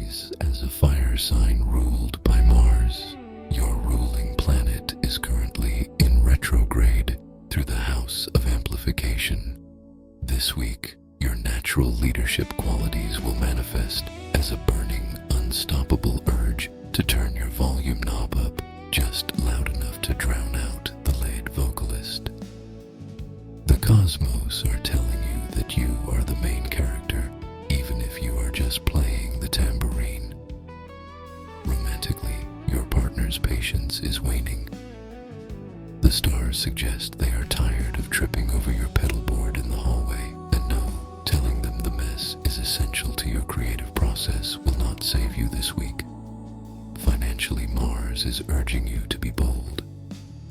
Aries, as a fire sign ruled by Mars, your ruling planet is currently in retrograde through the house of amplification. This week, your natural leadership qualities will manifest as a burning, unstoppable urge to turn your volume knob up just loud enough to drown out the lead vocalist. The cosmos are telling you that you are the main character, even if you are just playing the tambourine. Romantically, your partner's patience is waning. The stars suggest they are tired of tripping over your pedalboard in the hallway, and no, telling them the mess is essential to your creative process will not save you this week. Financially, Mars is urging you to be bold.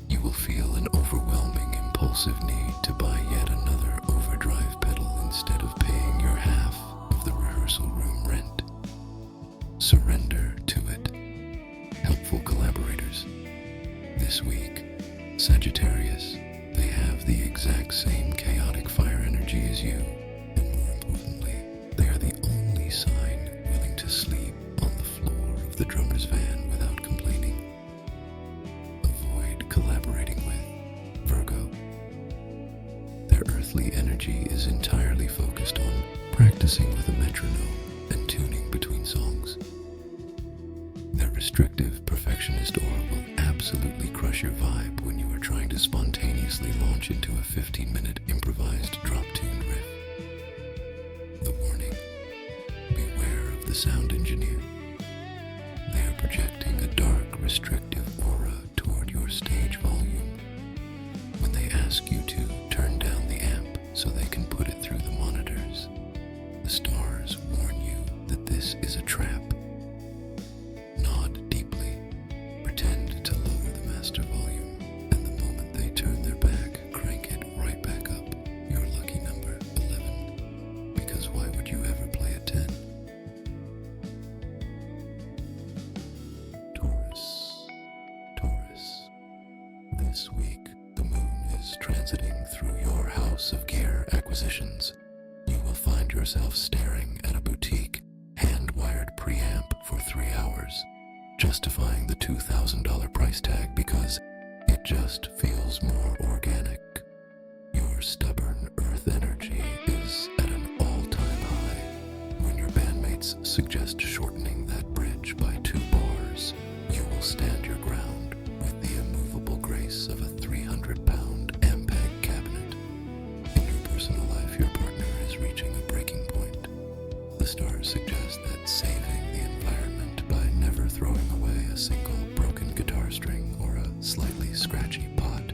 You will feel an overwhelming impulsive need to buy yet another overdrive pedal instead of paying your half of the rehearsal room rent. Surrender to it. Helpful collaborators. This week, Sagittarius, they have the exact same chaotic fire energy as you, and more importantly, they are the only sign willing to sleep on the floor of the drummer's van without complaining. Avoid collaborating with Virgo. Their earthly energy is entirely focused on practicing with a metronome and tuning between songs. Their restrictive perfectionist aura will absolutely crush your vibe when you are trying to spontaneously launch into a 15-minute improvised drop-tuned riff. The warning: beware of the sound engineer. They are projecting a dark, restrictive aura toward your stage volume. When they ask you to turn down the amp so they can put it through the monitors, the stars warn you that this is a trap. Nod deeply, pretend to lower the master volume, and the moment they turn their back, crank it right back up. Your lucky number, 11. Because why would you ever play a 10? Taurus. This week, the moon is transiting through your house of gear acquisitions. You will find yourself staring at a boutique, hand-wired preamp for 3 hours, justifying the $2,000 price tag because it just feels more organic. Your stubborn earth energy is at an all-time high. When your bandmates suggest shortening that bridge by 2 bars, you will stand your ground with the immovable grace of a 300-pound Ampeg cabinet. In your personal life, your partner is reaching a breaking point. The stars suggest that saving the environment by never throwing away a single broken guitar string or a slightly scratchy pot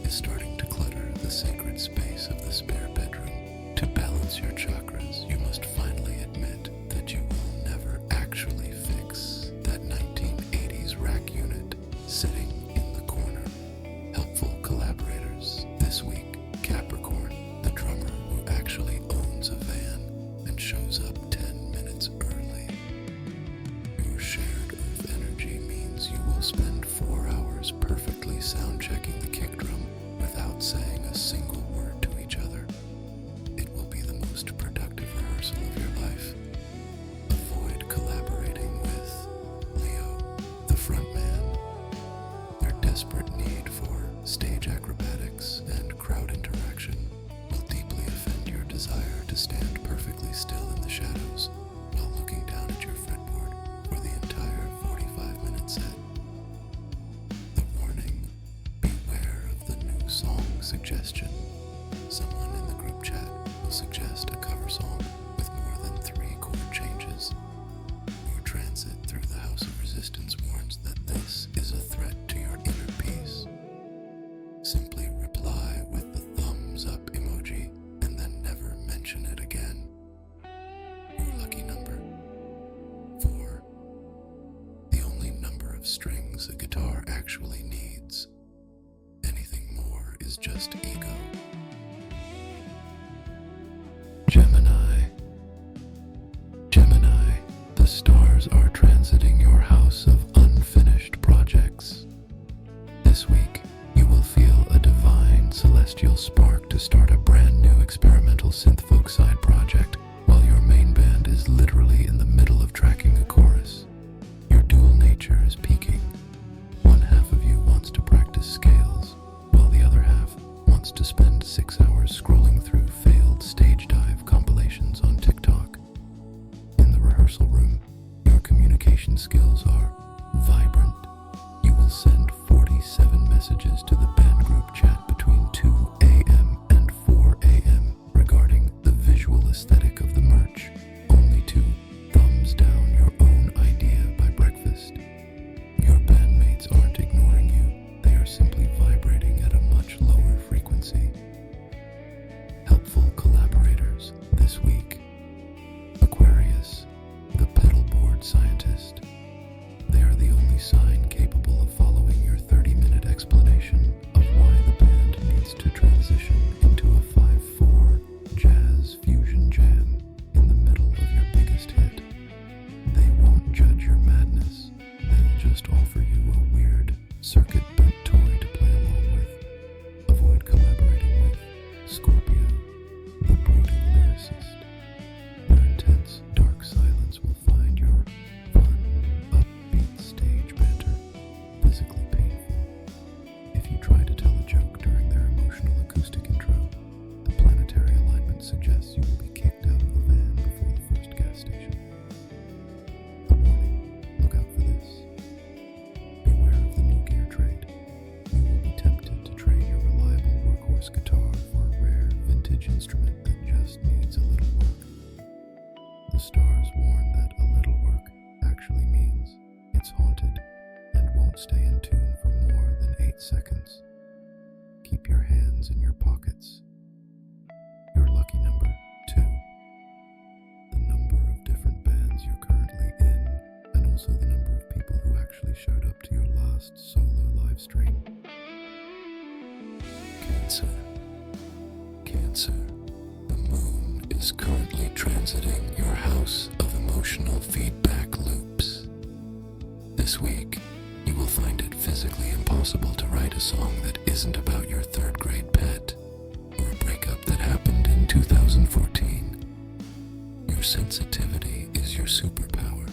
is starting to clutter the sacred space of the spare bedroom. To balance your chakras, you must finally admit that you will never actually fix that 1980s rack unit sitting in the corner. Helpful collaborators. This week, Capricorn, the drummer who actually owns a van and shows up 10 minutes early. Your shared earth energy means you will spend 4 hours perfectly sound-checking the kick drum without saying a single word to each other. It will be the most productive rehearsal of your life. Avoid collaborating with Leo, the frontman. Their desperate need for stage acrobatics and crowd interaction will deeply offend your desire to stand perfectly still in the shadows while looking down at your fretboard for the entire 45-minute set. The warning: beware of the new song suggestion. Someone in the group chat will suggest a cover song with more than 3 chord changes. Your transit through the House of Resistance warns that this is a threat to your inner peace. Simply reply with the thumbs up emoji and then never mention it again. Your lucky number, 4. The only number of strings a guitar actually needs. Anything more is just ego. Gemini, the stars are transiting your house of unfinished projects. This week, you will feel a divine celestial spark to start a brand new experimental synth folk side project while your main band is literally in the middle of tracking a chord communication skills are vibrant. You will send 47 messages to the band group chat between 2 a.m. and 4 a.m. regarding the visual aesthetic of the merch, only to thumbs down your own idea by breakfast. Your bandmates aren't ignoring you, they are simply vibrating at a much lower frequency. Helpful collaborators this week. Aquarius, the pedalboard scientist. They are the only sign capable of following your 30-minute explanation of why the band needs to transition into a 5/4 jazz fusion jam in the middle of your biggest hit. They won't judge your madness. They'll just offer you a weird, circuit-bent toy to play along with. Avoid collaborating with Scorpio, the brooding lyricist. Their intense, dark silence will find your fun, upbeat stage banter physically painful. If you try to tell a joke during their emotional acoustic intro, the planetary alignment suggests you will be kicked out of the van before the first gas station. A warning, look out for this. Beware of the new gear trade. You will be tempted to trade your reliable workhorse guitar for a rare vintage instrument that just needs a little work. The stars warn that a little work actually means it's haunted and won't stay in tune for more than 8 seconds. Keep your hands in your pockets. Your lucky number 2. The number of different bands you're currently in, and also the number of people who actually showed up to your last solo live stream. Cancer. Cancer. The moon is currently transiting your house of emotional feedback loops. This week, you will find it physically impossible to write a song that isn't about your third-grade pet or a breakup that happened in 2014. Your sensitivity is your superpower,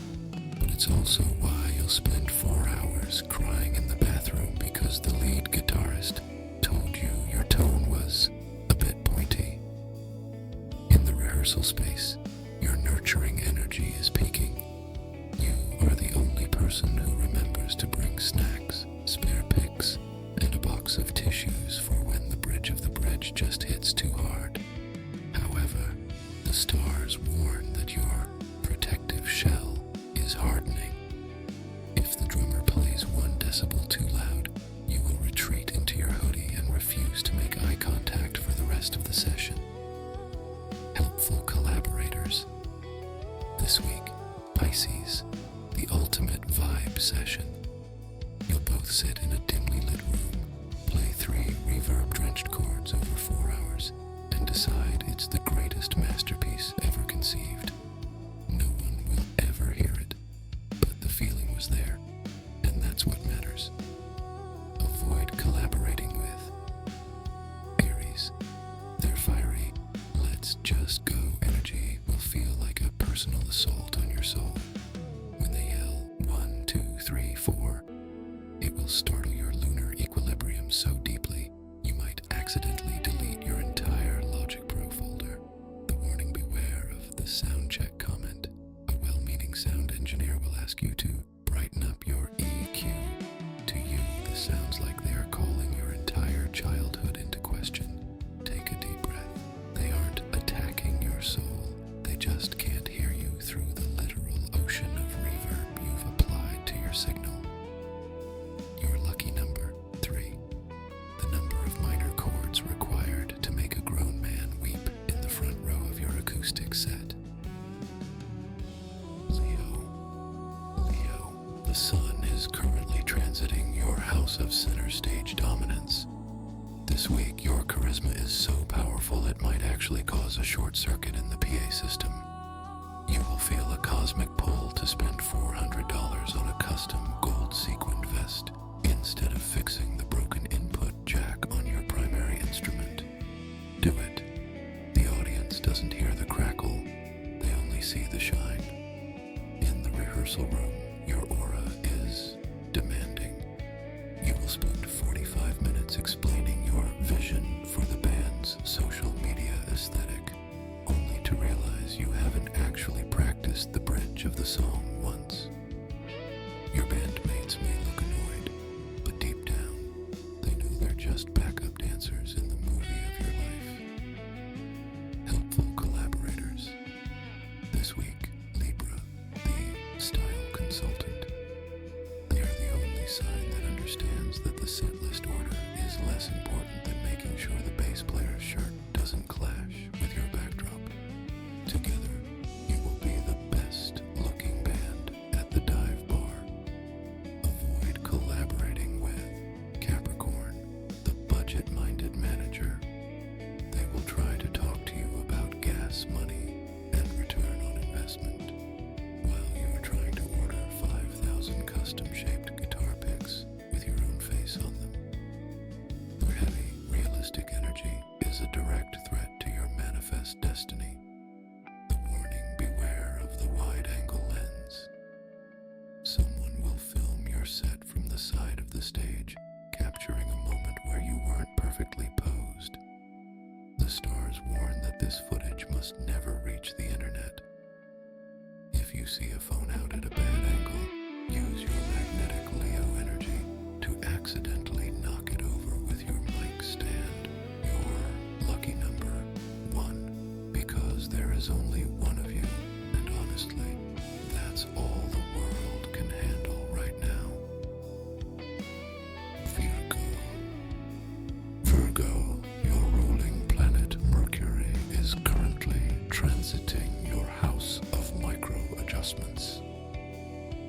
but it's also why you'll spend 4 hours crying in the bathroom because the lead guitarist told you your tone was a bit pointy. In the rehearsal space, your nurturing energy is peaking. You are the only person who remembers to bring snacks, spare picks, and a box of tissues for when the bridge of the bridge just hits too hard. However, the stars warn that your protective shell is hardening. If the drummer plays 1 decibel too loud, you will retreat into your hoodie and refuse to make eye contact for the rest of the session. Helpful collaborators. This week, Pisces, the ultimate vibe session. You'll both sit in a dimly lit room, play 3 reverb-drenched chords over 4 hours, and decide it's the greatest masterpiece ever conceived. No one will ever hear it, but the feeling was there, and that's what matters. Avoid collaborating with Aries. Their fiery, let's just go energy will feel like a personal assault on your soul. When they yell 1, 2, 3, 4, it will startle your lunar equilibrium so deeply you might accidentally delete your entire Logic Pro folder. The warning, beware of the sound check comment. A well-meaning sound engineer will ask you to brighten up your EQ. To you, this sounds like they are calling your entire childhood into question. Take a deep breath. They aren't attacking your soul. They just can't hear you through the literal ocean of reverb you've applied to your signal. Your lucky number 3. The number of minor chords required to make a grown man weep in the front row of your acoustic set. Leo. The sun is currently transiting your house of center stage dominance. This week, your charisma is so powerful it might actually cause a short circuit in the PA system. You will feel a cosmic pull to spend $400 on a custom gold sequined vest instead of fixing the broken input jack on your primary instrument. Do it. The audience doesn't hear the crackle, they only see the shine. In the rehearsal room, your aura is demanding. You will spend 45 minutes explaining your vision for the band's social media aesthetic, only to realize you haven't actually practiced the bridge of the song once. Your bandmates may look annoyed, but deep down, they know they're just backup dancers in the movie of your life. Helpful collaborators. This week, Libra, the style consultant. They are the only sign that understands that the set list order is less important than making sure the bass player's shirt doesn't clash with your backdrop. Together, you will be the best looking band at the dive bar. Avoid collaborating with Capricorn, the budget-minded manager. They will try to talk to you about gas money and return on investment, while you are trying to order 5,000 custom-shaped guitar picks with your own face on them. Their heavy, realistic energy is a direct threat to your manifest destiny. The warning: beware of the wide-angle lens. Someone will film your set from the side of the stage, capturing a moment where you weren't perfectly posed. The stars warn that this footage must never reach the internet. If you see a phone out at a bad angle, use your magnetic Leo energy to accidentally knock it over with your mic stand. Your lucky number 1, because there is only one of you, and honestly, that's all the world can handle right now. Virgo, your ruling planet Mercury is currently transiting your house of micro adjustments.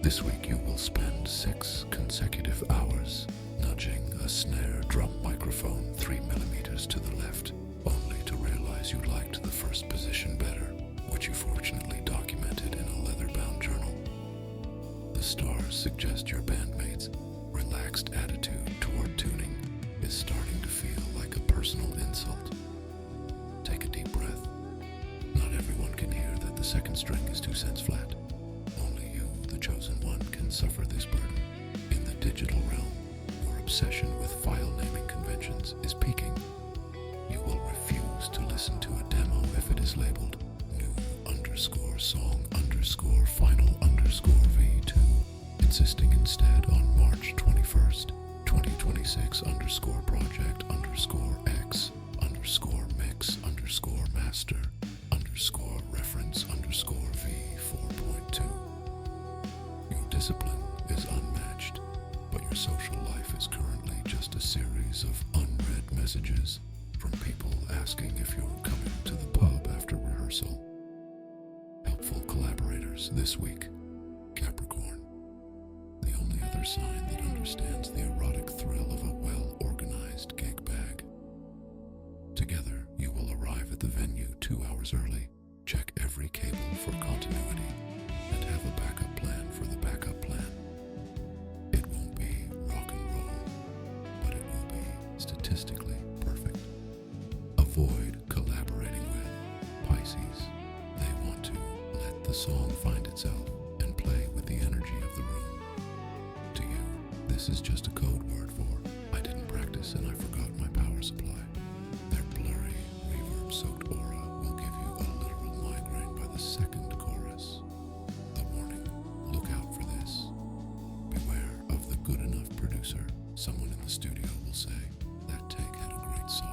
This week you will spend 6 consecutive hours nudging a snare drum microphone 3 millimeters to the left, only to realize you liked the first position better, which you fortunately documented in a leather-bound journal. The stars suggest your bandmates' relaxed attitude toward tuning is starting to feel like a personal insult. Take a deep breath. Not everyone can hear that the second string is 2 cents flat. Only you, the chosen one, can suffer this burden. In the digital realm, your obsession with file naming conventions is peaking. You will refuse to listen to a demo if it is labeled new_song_final_V2, insisting instead on March 21st, 2026_project_X_mix_master_reference_V4.2. Your discipline is unmatched, but your social life is currently just a series of unread messages from people asking if you're coming to the pub after rehearsal. Helpful collaborators this week: Capricorn, the only other sign that understands the erotic thrill of a well-organized gig bag. Together, you will arrive at the venue 2 hours early, check every cable for continuity, and have a backup plan for the backup plan. It won't be rock and roll, but it will be statistically perfect. Avoid collaborating with Pisces. They want to let the song find itself and play with the energy of the room. To you, this is just a code word for "I didn't practice and I forgot my power supply." Their blurry, reverb-soaked aura will give you a literal migraine by the second chorus. The warning: look out for this. Beware of the good enough producer. Someone in the studio will say, "That take had a great soul.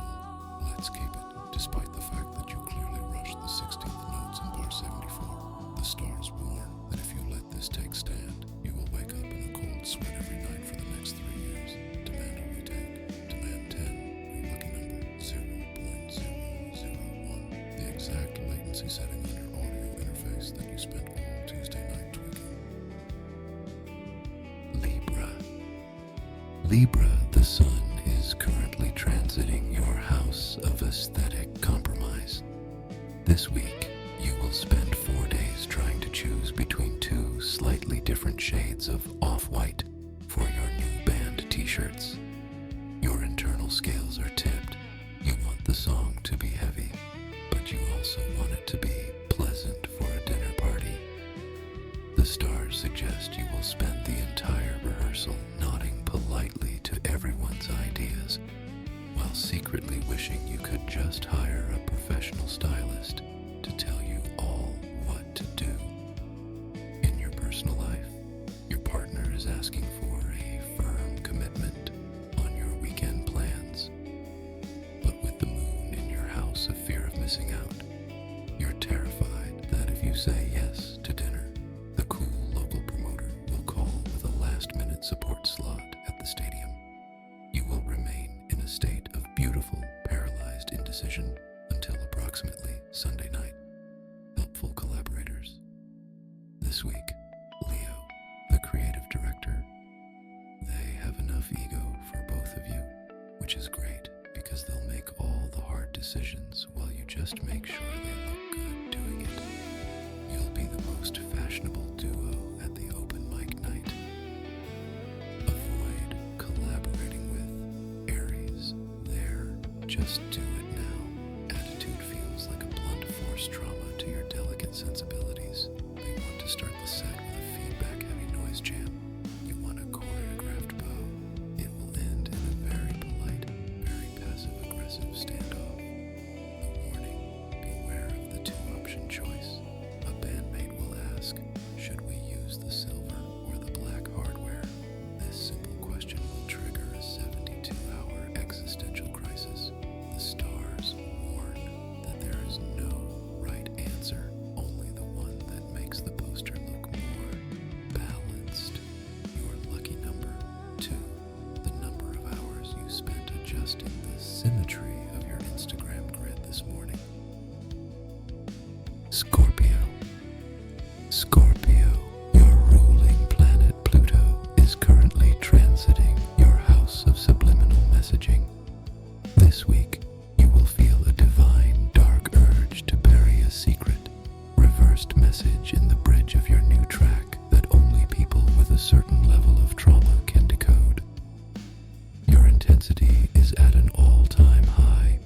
Let's keep it," despite the fact that you clearly rushed the 16th notes in bar 74. The stars warn that if you let this take stand, you will wake up in a cold sweat every night for the next 3 years. Demand a retake. Demand 10. Your lucky number 0.0001. The exact latency setting on your audio interface that you spent all Tuesday night tweaking. Libra, the sun is currently transiting your house of aesthetic compromise. This week, you will spend 4 days trying to choose between 2 slightly different shades of off-white for your new band t-shirts. Your internal scales are tipped. You want the song to be heavy, but you also want it to be pleasant for a dinner party. The stars suggest you will spend the entire rehearsal nodding politely to everyone's ideas, while secretly wishing you could just hire a professional stylist to tell you all what to do. In your personal life, your partner is is asking for a firm commitment on your weekend plans. But with the moon in your house of fear of missing out, you're terrified that if you say yes to dinner, the cool local promoter will call with a last-minute support slot at the stadium. You will remain in a state of beautiful, paralyzed indecision until approximately Sunday night. Helpful collaborators. This week, Leo, the creative director. They have enough ego for both of you, which is great because they'll make all the hard decisions while you just make sure they look good doing it. You'll be the most fashionable duo at the open mic night. Avoid collaborating with Aries. Their just do it now attitude feels like a blunt force trauma to your delicate sensibilities. They want to start the set with a feedback-heavy noise jam. You want a choreographed bow. It will end in a very polite, very passive-aggressive standoff. The warning, beware of the two-option choice. A bandmate will ask, should we use the silver or the black hardware? This simple question will trigger a 72-hour existential crisis. The stars warn that there is no right answer, only the one that makes the poster look more balanced. Your lucky number 2, the number of hours you spent adjusting the symmetry of your Instagram grid this morning. Scorpio. Scorpio, your ruling planet Pluto is currently transiting your house of subliminal messaging. This week, you will feel a divine, dark urge to bury a secret, reversed message in the bridge of your new track that only people with a certain level of trauma can decode. Your intensity is at an all-time high.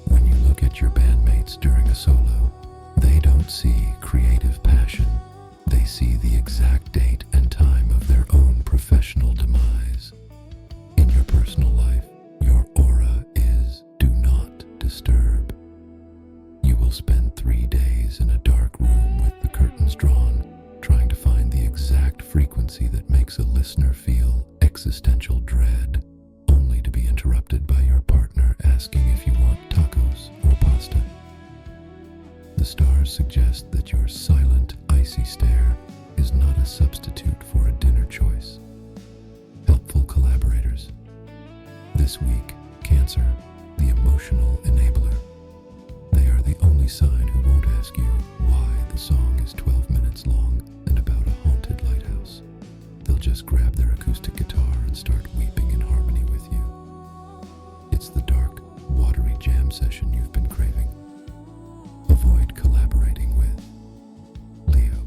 When you look at your bandmates during a solo, they don't see creative passion. They see the exact date and time of their own professional demise. In your personal life, your aura is do not disturb. You will spend 3 days in a dark room with the curtains drawn, trying to find the exact frequency that makes a listener feel existential dread, only to be interrupted by your partner asking if you want tacos or pasta. The stars suggest that your silent, icy stare is not a substitute for a dinner choice. Helpful collaborators. This week, Cancer, the emotional enabler. They are the only sign who won't ask you why the song is 12 minutes long and about a haunted lighthouse. They'll just grab their acoustic guitar and start weeping in harmony with you. It's the dark, watery jam session you've been craving. Avoid collaborating with Leo.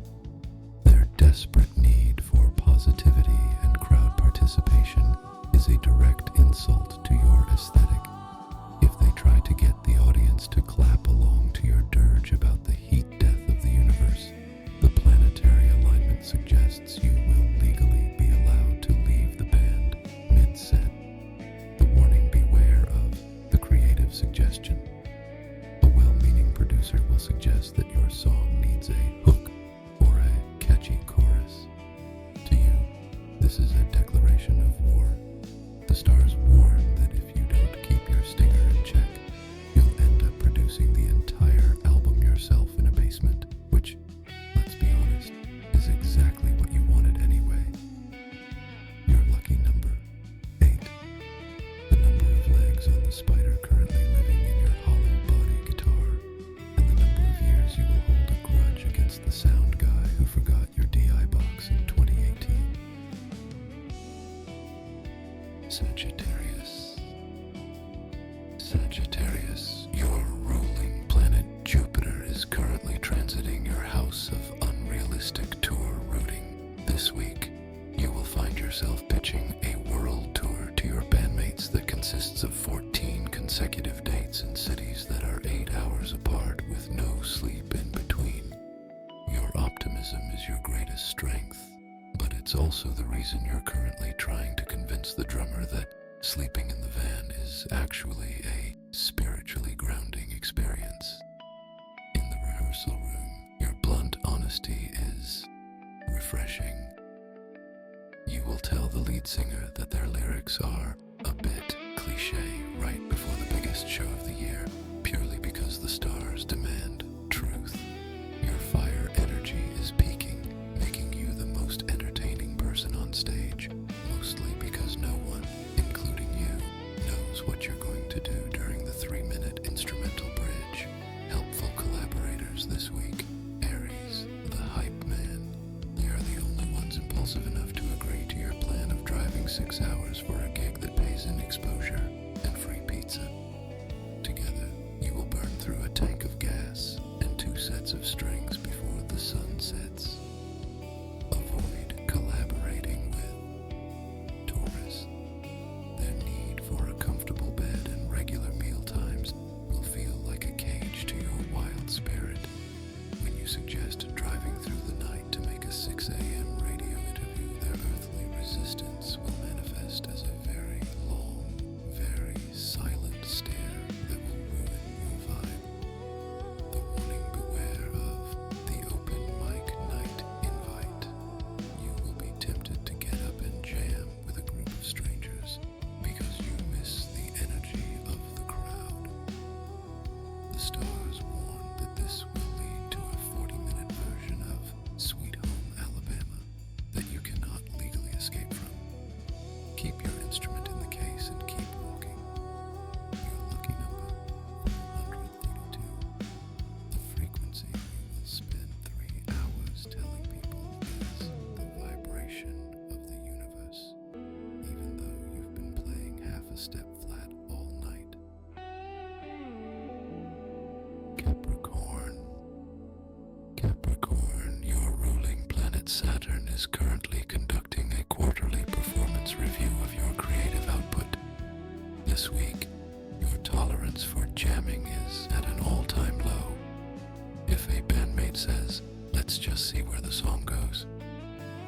Their desperate need for positivity and crowd participation is a direct insult to your aesthetic. If they try to get the audience to clap along to your dirge about the heat death of the universe, the planetary alignment suggests you will legally be allowed to leave the band mid-set. The warning, beware of the creative suggestion. A well-meaning producer will suggest that your song needs a hook or a catchy chorus. To you, this is a declaration of war. The stars warn that if you don't keep your stinger in check, you'll end up producing the entire album yourself in a basement, which, let's be honest, is exactly what you wanted anyway. Your lucky number 8, the number of legs on the spider currently living in your hollow body guitar, and the number of years you will hold a grudge against the sound guy who forgot your DI box in 2018. Sagittarius. Sagittarius, your ruling planet Jupiter is currently transiting your house of unrealistic tour routing. This week, you will find yourself pitching a world tour to your bandmates that consists of 14 consecutive dates in cities that are 8 hours apart with no sleep in between. Your optimism is your greatest strength, but it's also the reason you're currently trying to convince the drummer that sleeping in the van is actually a spiritually grounding experience. In the rehearsal room, your blunt honesty is refreshing. You will tell the lead singer that their lyrics are a bit cliche right before the biggest show of the year, purely because the stars demand truth. Your fire energy is peaking, making you the most entertaining person on stage, mostly because no one, including you, knows what you're going to do during the 3-minute instrumental bridge. Helpful collaborators this week: Aries, the hype man. They are the only ones impulsive enough to agree to your plan of driving 6 hours for a gig that pays in exposure and free pizza. Together, you will burn through a tank of gas and 2 sets of strings before the sun sets. Avoid collaborating with Taurus. Their need for a comfortable bed and regular meal times will feel like a cage to your wild spirit. When you suggest driving through the night to make a 6 a.m. radio interview, their earthly resistance will manifest as a very long, very silent stare that will ruin your vibe. The warning: beware of the open mic night invite. You will be tempted to get up and jam with a group of strangers because you miss the energy of the crowd. The stars warn that this will lead to a 40-minute version of Sweet Home Alabama that you cannot legally escape from. Keep your instrument in the case and keep walking. Your lucky number, 432. The frequency you will spend 3 hours telling people is the vibration of the universe, even though you've been playing half a step flat all night. Capricorn. Capricorn, your ruling planet Saturn is currently conducting a quarterly performance review of your creative output. This week, your tolerance for jamming is at an all-time low. If a bandmate says, "Let's just see where the song goes,"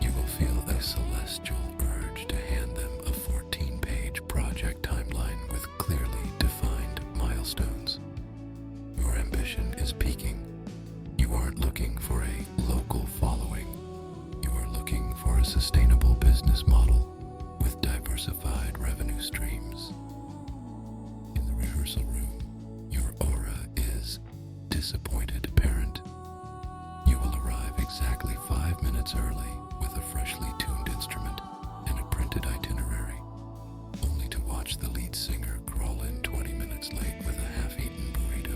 you will feel a celestial urge to hand them a 14-page project timeline with clearly defined milestones. Your ambition is peaking. You aren't looking for a local following. You are looking for a sustainable business model with diversified revenue streams. In the rehearsal room, your aura is disappointed parent. You will arrive exactly 5 minutes early with a freshly tuned instrument and a printed itinerary, only to watch the lead singer crawl in 20 minutes late with a half-eaten burrito.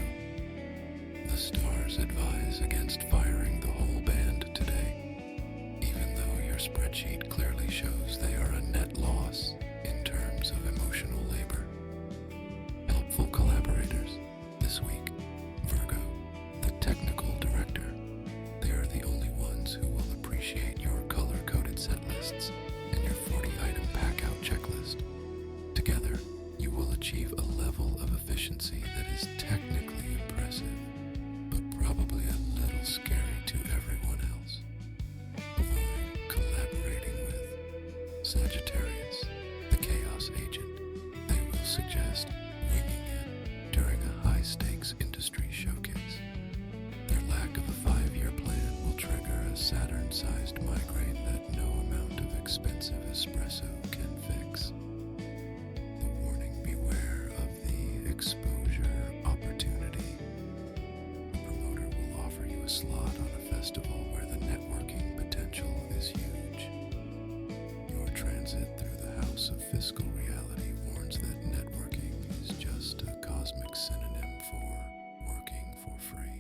The stars advise against firing the whole band today, even though your spreadsheet clearly shows they are a net loss in terms of emotional labor. Helpful collaborators this week: Virgo, the technical director. They are the only ones who will appreciate your color-coded set lists and your 40-item pack-out checklist. Together, you will achieve a level of efficiency that is technically impressive, but probably a little scary to everyone else. Avoid collaborating with Sagittarius, the chaos agent. They will suggest winging it during a high-stakes industry showcase. Their lack of a 5-year plan will trigger a Saturn-sized migraine that no amount of expensive espresso can fix. The warning: beware of the exposure opportunity. The promoter will offer you a slot on a festival where the networking potential is huge. Your transit through the house of fiscal reality warns that networking is just a cosmic synonym for working for free.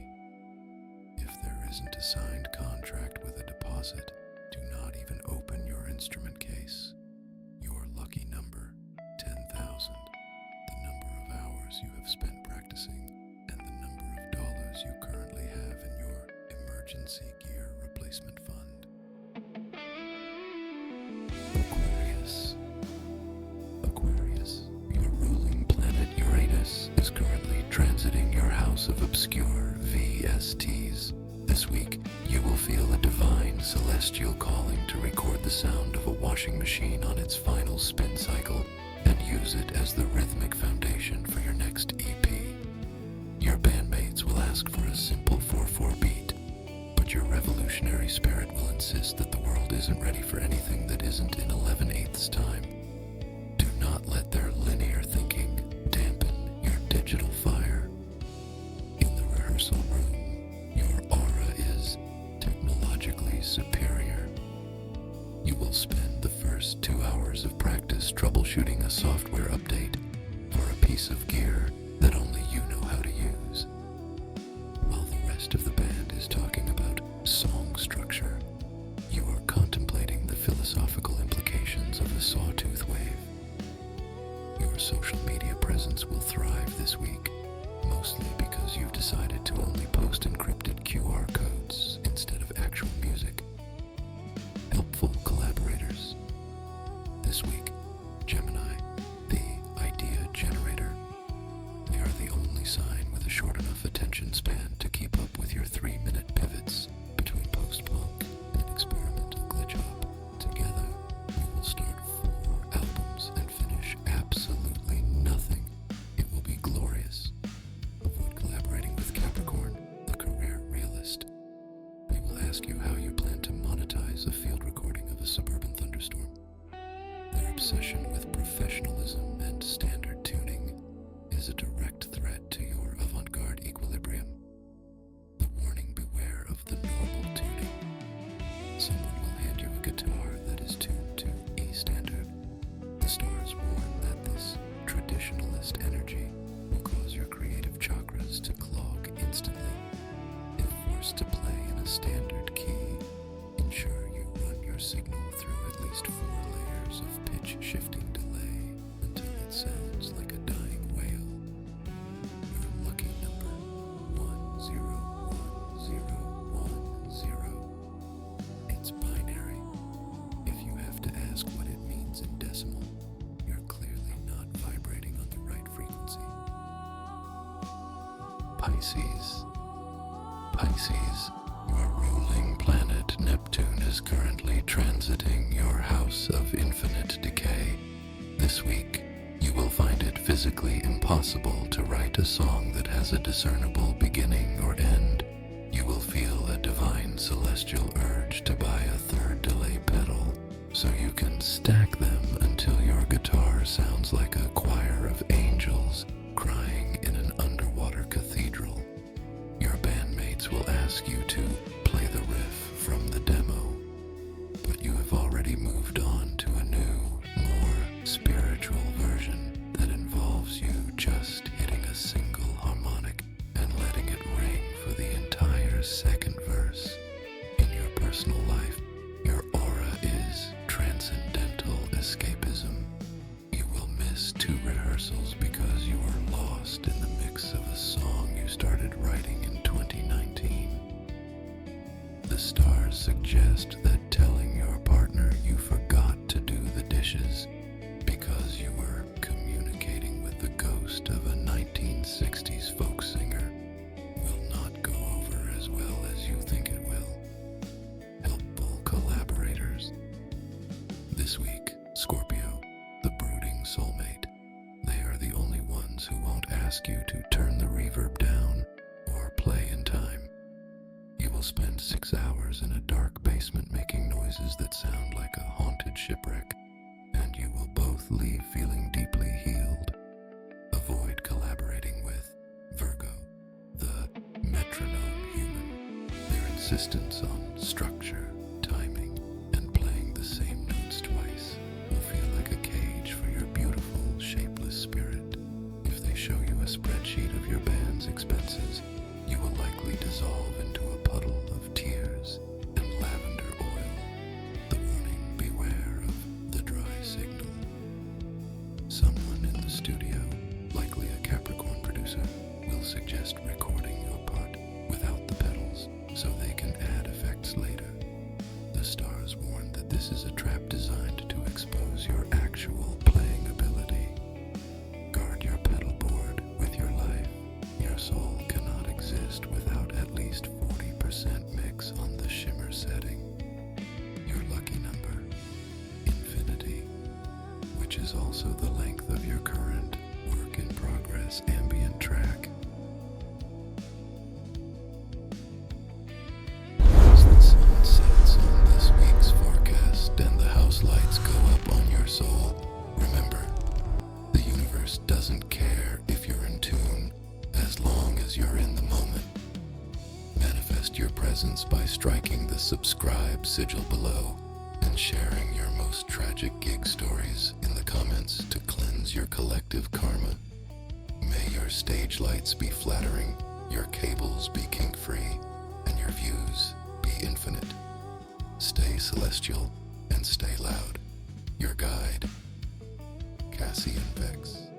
If there isn't a signed contract with a deposit, do not even open your instrument case. Your lucky number, 10,000. The number of hours you have spent practicing and the number of dollars you currently have in your emergency gear replacement fund. Aquarius. Aquarius, your ruling planet Uranus is currently transiting your house of obscure VSTs. This week, you will feel a divine celestial calling to record the sound of a washing machine on its final spin cycle and use it as the rhythmic foundation for your next EP. Your bandmates will ask for a simple 4/4 beat, but But your revolutionary spirit will insist that the world isn't ready for anything that isn't in 11/8 time. Do not let their linear thinking dampen your digital fire. In the rehearsal room, your aura is technologically superior. You will spend the first 2 hours of practice troubleshooting a software update for a piece of gear that only you know how to use. While the rest of the band is talking about song structure, you are contemplating the philosophical implications of a sawtooth wave. Your social media presence will thrive this week, mostly because you've decided to only post encrypted QR codes instead of actual music. Helpful collaborators. This week, Gemini, the idea generator. They are the only sign with a short enough attention span to keep up with your 3-minute pivots between post-punk and experimental glitch hop. Together, you will start 4 albums and finish absolutely nothing. It will be glorious. Avoid collaborating with Capricorn, the career realist. They will ask you how you plan to monetize a field recording of a suburban thunderstorm. Their obsession with professionalism and standard tuning is a direct threat to your avant-garde equilibrium. The warning: beware of the normal tuning. Someone will hand you a guitar that is tuned to E standard. The stars warn that this traditionalist energy will cause your creative chakras to clog instantly. If forced to play in a standard key, ensure you run your signal through at least 4 layers of pitch shifting delay until it sounds like a dying whale. Your lucky number: 101010. It's binary. If you have to ask what it means in decimal, you're clearly not vibrating on the right frequency. Pisces. Pisces, your ruling planet Neptune is currently transiting your house of infinite decay. This week, you will find it physically impossible to write a song that has a discernible beginning or end. You will feel a divine celestial urge to buy a 3rd delay pedal so you can stack them until your guitar sounds like a choir of angels crying in an underwater cathedral. Your bandmates will ask you to play the riff from the demo, but you have already moved on to a new, more spiritual version that involves you just hitting a single harmonic and letting it ring for the entire second verse. In your personal life, your aura is transcendental escapism. You will miss 2 rehearsals because you are lost in the mix of a song you started writing in 2019. The stars suggest that telling your partner you forgot to do the dishes because you were communicating with the ghost of a 1960s folk singer will not go over as well as you think it will. Helpful collaborators. This week, Scorpio, the brooding soulmate. They are the only ones who won't ask you to turn the reverb down or play in time. You will spend 6 hours in a dark basement making noises that sound like a haunted shipwreck, and you will both leave feeling deeply healed. Avoid collaborating with Virgo, the metronome human. Their insistence on structure, timing, and playing the same notes twice will feel like a cage for your beautiful, shapeless spirit. If they show you a spreadsheet of your band's expenses, you will likely dissolve into a puddle of tears and lavender oil. The warning: beware of the dry signal. Someone in the studio, likely a Capricorn producer, will suggest recording your part without the pedals so they can add effects later. The stars warn that this is a trap designed to expose your actual playing ability. Guard your pedalboard with your life. Your soul cannot exist without at least 40% mix on the shimmer setting. Your lucky number: infinity, which is also the length of your current work-in-progress ambient track. sigil below and sharing your most tragic gig stories in the comments to cleanse your collective karma. May your stage lights be flattering, your cables be kink-free, and your views be infinite. Stay celestial and stay loud. Your guide, Cassian Vex.